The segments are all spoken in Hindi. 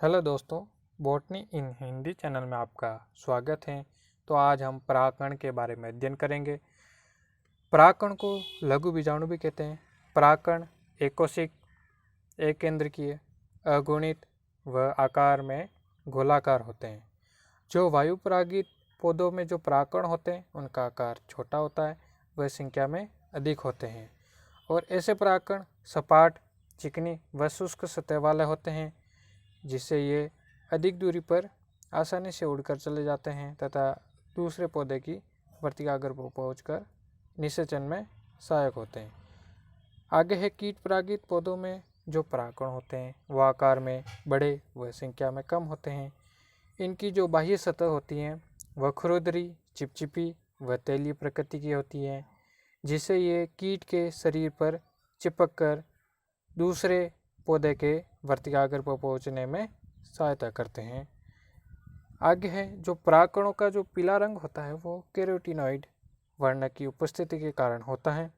हेलो दोस्तों, बॉटनी इन हिंदी चैनल में आपका स्वागत है। तो आज हम परागकण के बारे में अध्ययन करेंगे। परागकण को लघु बीजाणु भी कहते हैं। परागकण एकोशिक, एक केंद्रकीय, अगुणित व आकार में गोलाकार होते हैं। जो वायु परागित पौधों में जो परागकण होते हैं उनका आकार छोटा होता है, वह संख्या में अधिक होते हैं। और ऐसे परागकण सपाट, चिकनी व शुष्क सतह वाले होते हैं, जिससे ये अधिक दूरी पर आसानी से उड़कर चले जाते हैं तथा दूसरे पौधे की वर्तिकाग्र पर पहुंचकर निषेचन में सहायक होते हैं। आगे है कीट परागित पौधों में जो परागकण होते हैं वह आकार में बड़े व संख्या में कम होते हैं। इनकी जो बाह्य सतह होती हैं वह खुरदरी, चिपचिपी व तैलीय प्रकृति की होती है, जिससे ये कीट के शरीर पर चिपक कर दूसरे पौधे के वर्तिकाग्र पर पहुंचने में सहायता करते हैं। आगे है जो परागकणों का जो पीला रंग होता है वो कैरोटीनॉइड वर्ण की उपस्थिति के कारण होता है।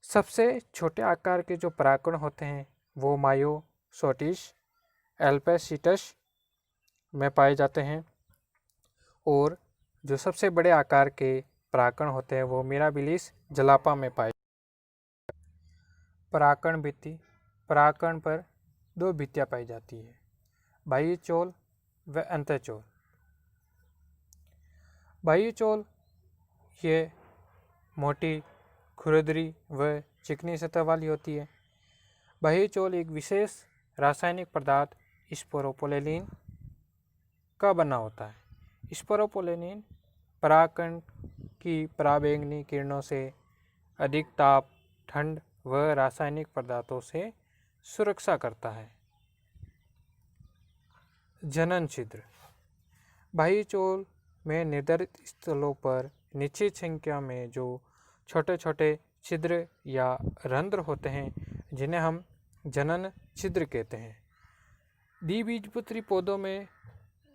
सबसे छोटे आकार के जो परागकण होते हैं वो मायोसोटिस एल्पेसिटस में पाए जाते हैं, और जो सबसे बड़े आकार के परागकण होते हैं वो मिराबिलिस जलापा में पाए। परागकण भित्ति। परागकण पर दो भित्तियाँ पाई जाती है, बाह्य चोल व अंतःचोल। बाह्य चोल ये मोटी, खुरदरी व चिकनी सतह वाली होती है। बाह्य चोल एक विशेष रासायनिक पदार्थ स्पोरोपोलेनिन का बना होता है। स्पोरोपोलेनिन परागकण की पराबैंगनी किरणों से अधिक ताप, ठंड व रासायनिक पदार्थों से सुरक्षा करता है। जनन छिद्र। बाह्य चोल में निर्धारित स्थलों पर निश्चित संख्या में जो छोटे छोटे छिद्र या रंध्र होते हैं, जिन्हें हम जनन छिद्र कहते हैं। द्विबीजपत्री पौधों में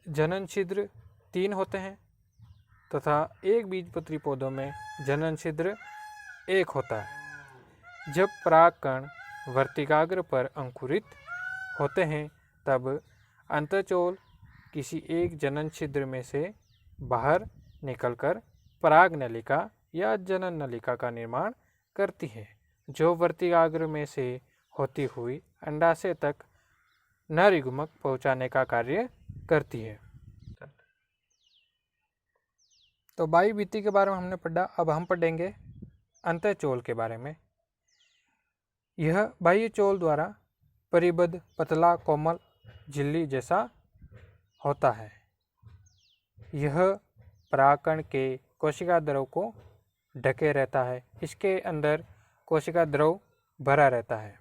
जनन छिद्र 3 होते हैं तथा एक बीजपत्री पौधों में जनन छिद्र 1 होता है। जब परागकण वर्तिकाग्र पर अंकुरित होते हैं तब अंतःचोल किसी एक जनन छिद्र में से बाहर निकलकर पराग नलिका या जनन नलिका का निर्माण करती है, जो वर्तिकाग्र में से होती हुई अंडाशय तक नरयुग्मक पहुंचाने का कार्य करती है। तो बाह्य भित्ति के बारे में हमने पढ़ा। अब हम पढ़ेंगे अंतःचोल के बारे में। यह बाह्य चोल द्वारा परिबद्ध पतला कोमल झिल्ली जैसा होता है। यह परागकण के कोशिका द्रव को ढके रहता है। इसके अंदर कोशिका द्रव भरा रहता है।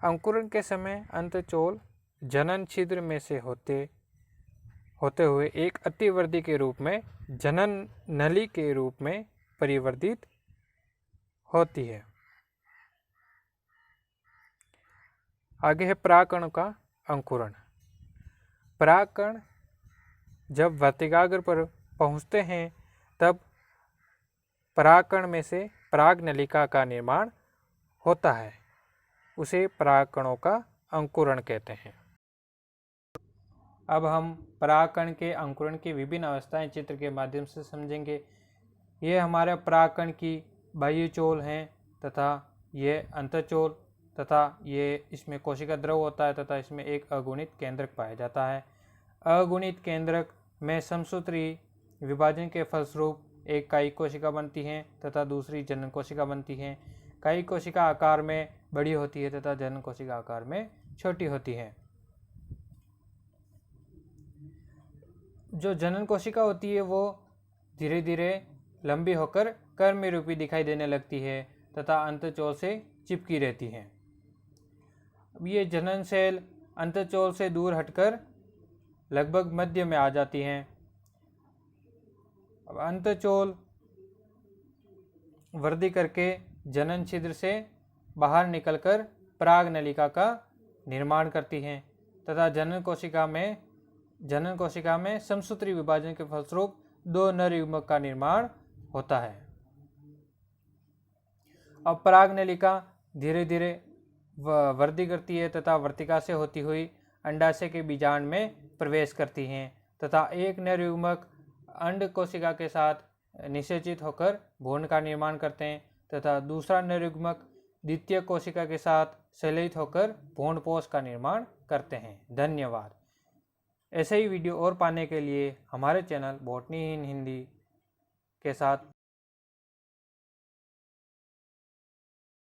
अंकुरण के समय अंतःचोल जनन छिद्र में से होते हुए एक अतिवर्धी के रूप में जनन नली के रूप में परिवर्तित होती है। आगे है परागकण का अंकुरण। परागकण जब वर्तिकाग्र पर पहुंचते हैं तब परागकण में से पराग नलिका का निर्माण होता है। उसे परागकणों का अंकुरण कहते हैं। अब हम परागकण के अंकुरण की विभिन्न अवस्थाएं चित्र के माध्यम से समझेंगे। ये हमारे परागकण की बाह्य चोल हैं तथा ये अंतःचोल तथा ये इसमें कोशिका द्रव होता है तथा इसमें एक अगुणित केंद्रक पाया जाता है। अगुणित केंद्रक में समसूत्री विभाजन के फलस्वरूप एक कायिक कोशिका बनती है तथा दूसरी जनन कोशिका बनती है। कायिक कोशिका आकार में बड़ी होती है तथा जनन कोशिका आकार में छोटी होती है। जो जनन कोशिका होती है वो धीरे धीरे लंबी होकर कर्म रूपी दिखाई देने लगती है तथा अंतःचोल से चिपकी रहती है। अब ये जनन सेल अंतःचोल से दूर हटकर लगभग मध्य में आ जाती हैं। अब अंतःचोल वृद्धि करके जनन छिद्र से बाहर निकलकर पराग नलिका का निर्माण करती हैं तथा जनन कोशिका में समसूत्री विभाजन के फलस्वरूप 2 नर युग्मक का निर्माण होता है। अब पराग नलिका धीरे धीरे वृद्धि करती है तथा वर्तिका से होती हुई अंडाशय के बीजांड में प्रवेश करती हैं तथा एक नर युग्मक अंड कोशिका के साथ निषेचित होकर भ्रूण का निर्माण करते हैं तथा दूसरा नर युग्मक द्वितीय कोशिका के साथ संलयित होकर भ्रूणपोष का निर्माण करते हैं। धन्यवाद। ऐसे ही वीडियो और पाने के लिए हमारे चैनल बॉटनी इन हिंदी के साथ